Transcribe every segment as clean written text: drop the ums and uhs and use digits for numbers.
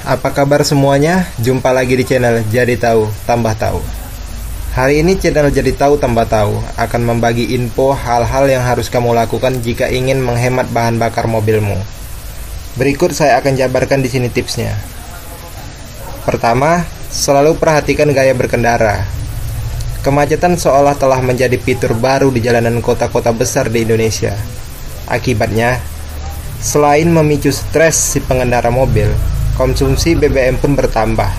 Apa kabar semuanya? Jumpa lagi di channel Jadi Tahu Tambah Tahu. Hari ini channel Jadi Tahu Tambah Tahu akan membagi info hal-hal yang harus kamu lakukan jika ingin menghemat bahan bakar mobilmu. Berikut saya akan jabarkan di sini tipsnya. Pertama, selalu perhatikan gaya berkendara. Kemacetan seolah telah menjadi fitur baru di jalanan kota-kota besar di Indonesia. Akibatnya, selain memicu stres si pengendara mobil, konsumsi BBM pun bertambah.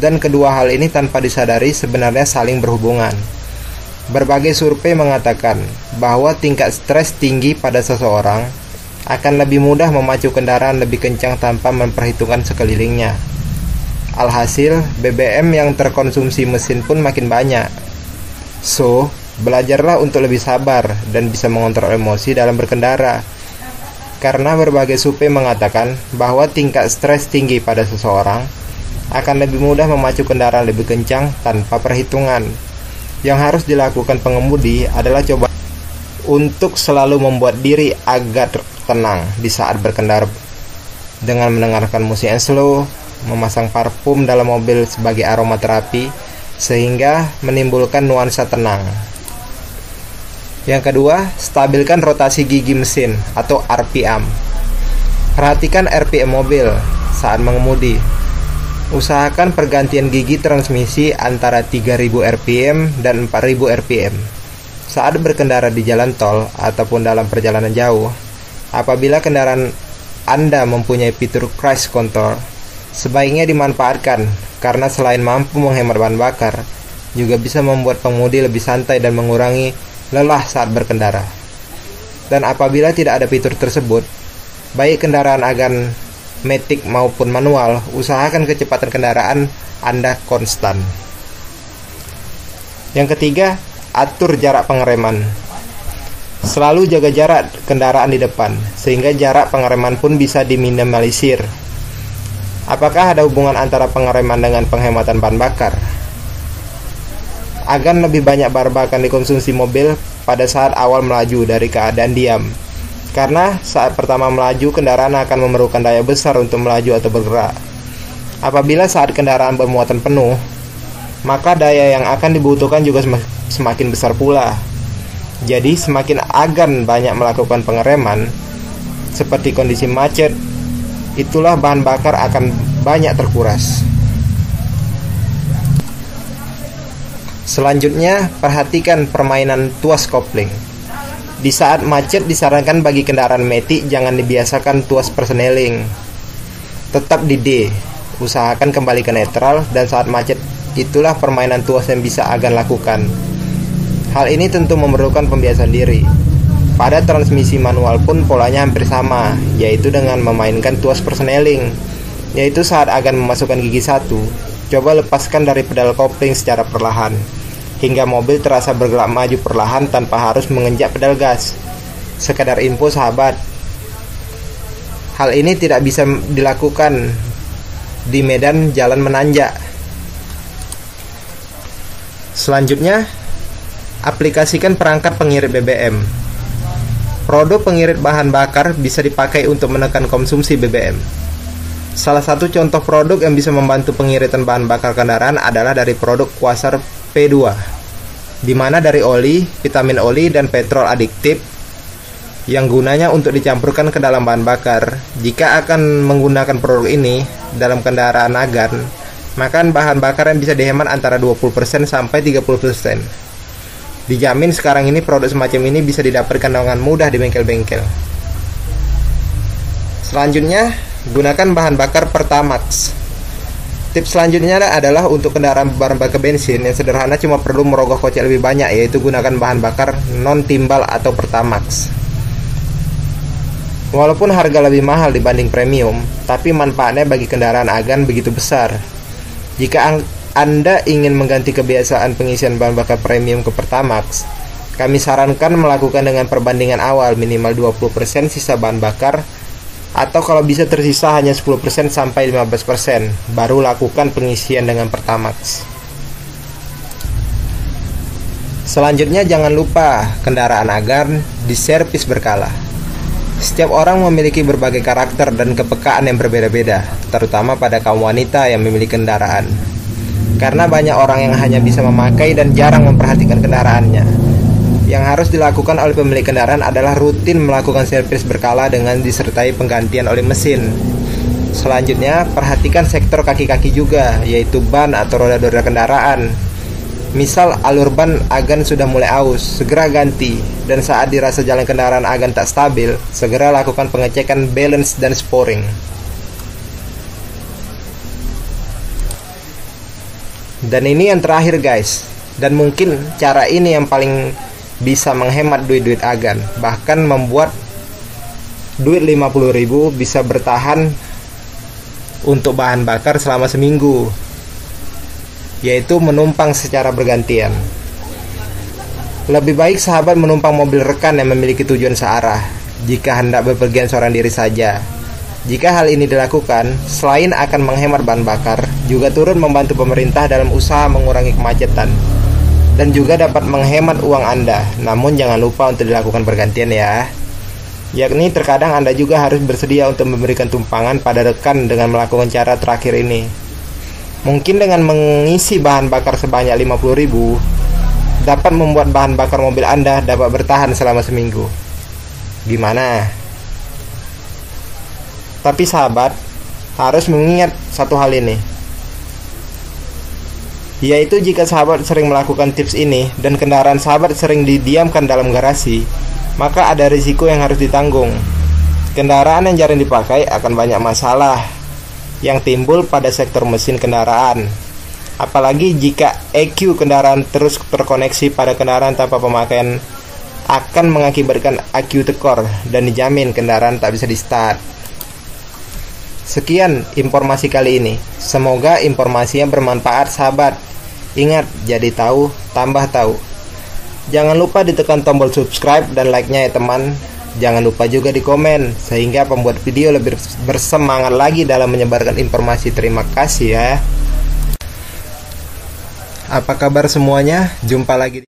Dan kedua hal ini tanpa disadari sebenarnya saling berhubungan. Berbagai survei mengatakan bahwa tingkat stres tinggi pada seseorang akan lebih mudah memacu kendaraan lebih kencang tanpa memperhitungkan sekelilingnya. Alhasil, BBM yang terkonsumsi mesin pun makin banyak. So, belajarlah untuk lebih sabar dan bisa mengontrol emosi dalam berkendara. Karena berbagai survei mengatakan bahwa tingkat stres tinggi pada seseorang akan lebih mudah memacu kendaraan lebih kencang tanpa perhitungan. Yang harus dilakukan pengemudi adalah coba untuk selalu membuat diri agar tenang di saat berkendara dengan mendengarkan musik yang slow, memasang parfum dalam mobil sebagai aromaterapi sehingga menimbulkan nuansa tenang. Yang kedua, stabilkan rotasi gigi mesin atau RPM. Perhatikan RPM mobil saat mengemudi. Usahakan pergantian gigi transmisi antara 3000 RPM dan 4000 RPM. Saat berkendara di jalan tol ataupun dalam perjalanan jauh, apabila kendaraan Anda mempunyai fitur cruise control, sebaiknya dimanfaatkan karena selain mampu menghemat bahan bakar, juga bisa membuat pengemudi lebih santai dan mengurangi lelah saat berkendara. Dan apabila tidak ada fitur tersebut, baik kendaraan agan matic maupun manual, usahakan kecepatan kendaraan Anda konstan. Yang ketiga, atur jarak pengereman. Selalu jaga jarak kendaraan di depan, sehingga jarak pengereman pun bisa diminimalisir. Apakah ada hubungan antara pengereman dengan penghematan bahan bakar? Agar lebih banyak bahan bakar dikonsumsi mobil pada saat awal melaju dari keadaan diam. Karena saat pertama melaju, kendaraan akan memerlukan daya besar untuk melaju atau bergerak. Apabila saat kendaraan bermuatan penuh, maka daya yang akan dibutuhkan juga semakin besar pula. Jadi semakin agan banyak melakukan pengereman, seperti kondisi macet, itulah bahan bakar akan banyak terkuras. Selanjutnya, perhatikan permainan tuas kopling. Di saat macet disarankan bagi kendaraan matic jangan dibiasakan tuas persneling. Tetap di D, usahakan kembali ke netral, dan saat macet itulah permainan tuas yang bisa agan lakukan. Hal ini tentu memerlukan pembiasaan diri. Pada transmisi manual pun polanya hampir sama, yaitu dengan memainkan tuas persneling, yaitu saat agan memasukkan gigi satu, coba lepaskan dari pedal kopling secara perlahan, hingga mobil terasa bergerak maju perlahan tanpa harus menginjak pedal gas. Sekadar info sahabat, hal ini tidak bisa dilakukan di medan jalan menanjak. Selanjutnya, aplikasikan perangkat pengirit BBM. Produk pengirit bahan bakar bisa dipakai untuk menekan konsumsi BBM. Salah satu contoh produk yang bisa membantu pengiritan bahan bakar kendaraan adalah dari produk Quasar P2, di mana dari oli, vitamin oli, dan petrol adiktif yang gunanya untuk dicampurkan ke dalam bahan bakar. Jika akan menggunakan produk ini dalam kendaraan agan, maka bahan bakar yang bisa dihemat antara 20% sampai 30%. Dijamin sekarang ini produk semacam ini bisa didapatkan dengan mudah di bengkel-bengkel. Selanjutnya, gunakan bahan bakar Pertamax. Tips selanjutnya adalah untuk kendaraan bahan bakar bensin yang sederhana cuma perlu merogoh kocek lebih banyak, yaitu gunakan bahan bakar non-timbal atau Pertamax. Walaupun harga lebih mahal dibanding premium, tapi manfaatnya bagi kendaraan agan begitu besar. Jika Anda ingin mengganti kebiasaan pengisian bahan bakar premium ke Pertamax, kami sarankan melakukan dengan perbandingan awal minimal 20% sisa bahan bakar, atau kalau bisa tersisa hanya 10% sampai 15%, baru lakukan pengisian dengan Pertamax. Selanjutnya, jangan lupa kendaraan agan diservis berkala. Setiap orang memiliki berbagai karakter dan kepekaan yang berbeda-beda, terutama pada kaum wanita yang memiliki kendaraan. Karena banyak orang yang hanya bisa memakai dan jarang memperhatikan kendaraannya. Yang harus dilakukan oleh pemilik kendaraan adalah rutin melakukan servis berkala dengan disertai penggantian oli mesin. Selanjutnya, perhatikan sektor kaki-kaki juga, yaitu ban atau roda-roda kendaraan. Misal alur ban agan sudah mulai aus, segera ganti. Dan saat dirasa jalan kendaraan agan tak stabil, segera lakukan pengecekan balance dan sporing. Dan ini yang terakhir guys. Dan mungkin cara ini yang paling bisa menghemat duit-duit agan. Bahkan membuat duit 50.000 bisa bertahan untuk bahan bakar selama seminggu, yaitu menumpang secara bergantian. Lebih baik sahabat menumpang mobil rekan yang memiliki tujuan searah jika hendak bepergian seorang diri saja. Jika hal ini dilakukan, selain akan menghemat bahan bakar, juga turut membantu pemerintah dalam usaha mengurangi kemacetan dan juga dapat menghemat uang Anda. Namun jangan lupa untuk dilakukan bergantian ya. Yakni terkadang Anda juga harus bersedia untuk memberikan tumpangan pada rekan dengan melakukan cara terakhir ini. Mungkin dengan mengisi bahan bakar sebanyak 50.000 dapat membuat bahan bakar mobil Anda dapat bertahan selama seminggu. Gimana? Tapi sahabat harus mengingat satu hal ini, yaitu jika sahabat sering melakukan tips ini dan kendaraan sahabat sering didiamkan dalam garasi, maka ada risiko yang harus ditanggung. Kendaraan yang jarang dipakai akan banyak masalah yang timbul pada sektor mesin kendaraan. Apalagi jika EQ kendaraan terus terkoneksi pada kendaraan tanpa pemakaian, akan mengakibatkan EQ tekor dan dijamin kendaraan tak bisa di start. Sekian informasi kali ini. Semoga informasinya bermanfaat sahabat. Ingat, jadi tahu tambah tahu. Jangan lupa ditekan tombol subscribe dan like-nya ya teman. Jangan lupa juga di komen, sehingga pembuat video lebih bersemangat lagi dalam menyebarkan informasi. Terima kasih ya. Apa kabar semuanya? Jumpa lagi.